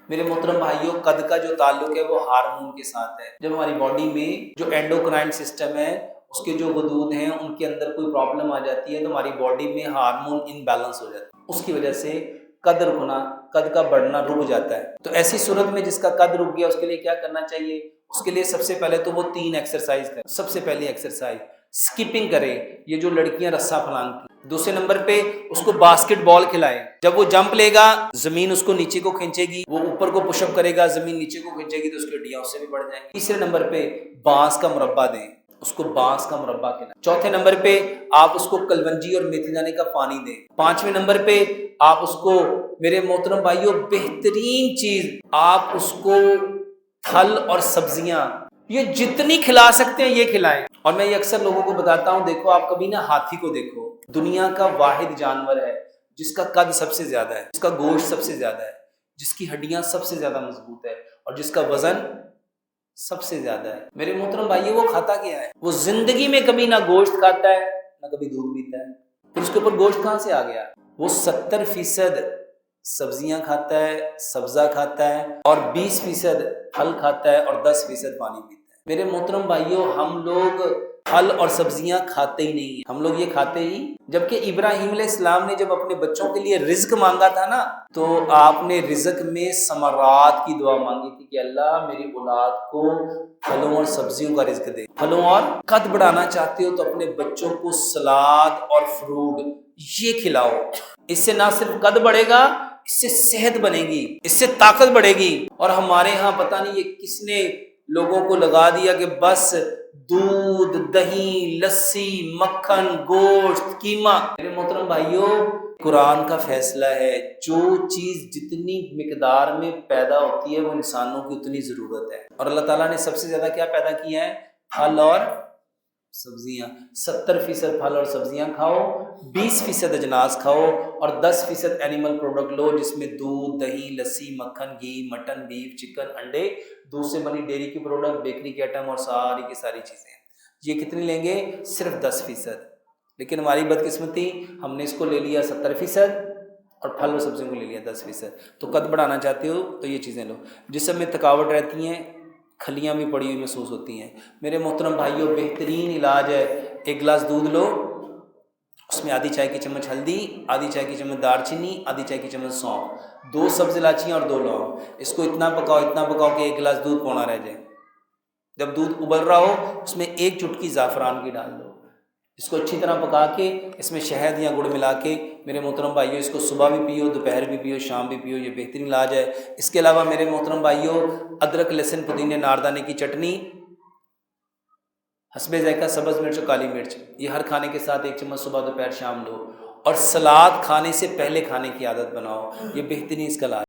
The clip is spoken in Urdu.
میرے محترم بھائیوں، قد کا جو تعلق ہے وہ ہارمون کے ساتھ ہے۔ جب ہماری باڈی میں جو اینڈوکرائن سسٹم ہے، اس کے جو غدود ہیں، ان کے اندر کوئی پرابلم آ جاتی ہے تو ہماری باڈی میں ہارمون ان بیلنس ہو جاتا ہے، اس کی وجہ سے قد کا بڑھنا رک جاتا ہے۔ تو ایسی صورت میں جس کا قد رک گیا، اس کے لیے کیا کرنا چاہیے؟ اس کے لیے سب سے پہلے تو وہ 3 ایکسرسائز کریں۔ سب سے پہلی ایکسرسائز سکیپنگ کرے، یہ جو لڑکیاں رسہ پھلانگتی ہیں۔ دوسرے نمبر پہ اس کو باسکٹ بال کھلائے، جب وہ جمپ لے گا زمین اس کو نیچے کو کھینچے گی، وہ اوپر کو پش اپ کرے گا زمین نیچے کو کھینچے گی تو اس کی ہڈیاں اس سے بھی بڑھ جائیں گی۔ تیسرے نمبر پہ بانس کا مربع دیں، اس کو بانس کا مربع کھلائیں۔ چوتھے نمبر پہ آپ اس کو کلونجی اور میتھی دانے کا پانی دیں۔ پانچویں نمبر پہ آپ اس کو، میرے محترم بھائیوں، بہترین چیز آپ اس کو پھل اور سبزیاں یہ جتنی کھلا سکتے ہیں یہ کھلائیں۔ اور میں یہ اکثر لوگوں کو بتاتا ہوں، دیکھو آپ کبھی نا ہاتھی کو دیکھو، دنیا کا واحد جانور ہے جس کا قد سب سے زیادہ ہے، جس کا گوشت سب سے زیادہ ہے، جس کی ہڈیاں سب سے زیادہ مضبوط ہے اور جس کا وزن سب سے زیادہ ہے۔ میرے محترم بھائی، وہ کھاتا کیا ہے؟ وہ زندگی میں کبھی نہ گوشت کھاتا ہے نہ کبھی دودھ پیتا ہے، پھر اس کے اوپر گوشت کہاں سے آ گیا؟ وہ 70% سبزیاں کھاتا ہے، سبزہ کھاتا ہے، اور 20% پھل کھاتا ہے اور 10% پانی پیتا ہے۔ میرے محترم بھائیوں، ہم لوگ پھل اور سبزیاں کھاتے ہی نہیں ہیں، ہم لوگ یہ کھاتے ہی، جبکہ ابراہیم علیہ السلام نے جب اپنے بچوں کے لیے رزق مانگا تھا نا، تو آپ نے رزق میں ثمرات کی دعا مانگی تھی کہ اللہ میری اولاد کو پھلوں اور سبزیوں کا رزق دے۔ پھلوں اور قد بڑھانا چاہتے ہو تو اپنے بچوں کو سلاد اور فروٹ یہ کھلاؤ، اس سے نہ صرف قد بڑھے گا، اس سے صحت بنے گی، اس سے طاقت بڑھے گی۔ اور ہمارے ہاں پتہ نہیں یہ کس نے لوگوں کو لگا دیا کہ بس دودھ، دہی، لسی، مکھن، گوشت، قیمہ۔ میرے محترم بھائیوں، قرآن کا فیصلہ ہے، جو چیز جتنی مقدار میں پیدا ہوتی ہے وہ انسانوں کی اتنی ضرورت ہے۔ اور اللہ تعالیٰ نے سب سے زیادہ کیا پیدا کیا ہے؟ پھل اور سبزیاں۔ 70% پھل اور سبزیاں کھاؤ، 20% اجناس کھاؤ اور 10% اینیمل پروڈکٹ لو، جس میں دودھ، دہی، لسی، مکھن، گھی، مٹن، بیف، چکن، انڈے، دودھ سے بنی ڈیری کی پروڈکٹ، بیکری کے آئٹم اور ساری کی ساری چیزیں۔ یہ کتنی لیں گے؟ صرف 10%۔ لیکن ہماری بدقسمتی، ہم نے اس کو لے لیا 70% اور پھل اور سبزیوں کو لے لیا 10%۔ تو قد بڑھانا چاہتے ہو تو یہ چیزیں لو۔ جسم میں تھکاوٹ رہتی ہیں، کھلیاں بھی پڑی ہوئی محسوس ہوتی ہیں، میرے محترم بھائیوں، بہترین علاج ہے، 1 گلاس دودھ لو، اس میں آدھی چائے کی چمچ ہلدی، آدھی چائے کی چمچ دار چینی، آدھی چائے کی چمچ سونف، 2 سبز الائچیاں اور 2 لونگ۔ اس کو اتنا پکاؤ کہ 1 گلاس دودھ پونا رہ جائے۔ جب دودھ ابل رہا ہو اس میں 1 چٹکی زعفران کی ڈال دو، اس کو اچھی طرح پکا کے اس میں شہد یا گڑ ملا کے، میرے محترم بھائیوں، اس کو صبح بھی پیو، دوپہر بھی پیو، شام بھی پیو، یہ بہترین علاج ہے۔ اس کے علاوہ میرے محترم بھائیوں، ادرک، لہسن، پودینے، ناردانے کی چٹنی، حسب ذائقہ سبز مرچ اور کالی مرچ، یہ ہر کھانے کے ساتھ 1 چمچ صبح دوپہر شام لو، اور سلاد کھانے سے پہلے کھانے کی عادت بناؤ، یہ بہترین اس کا علاج ہے۔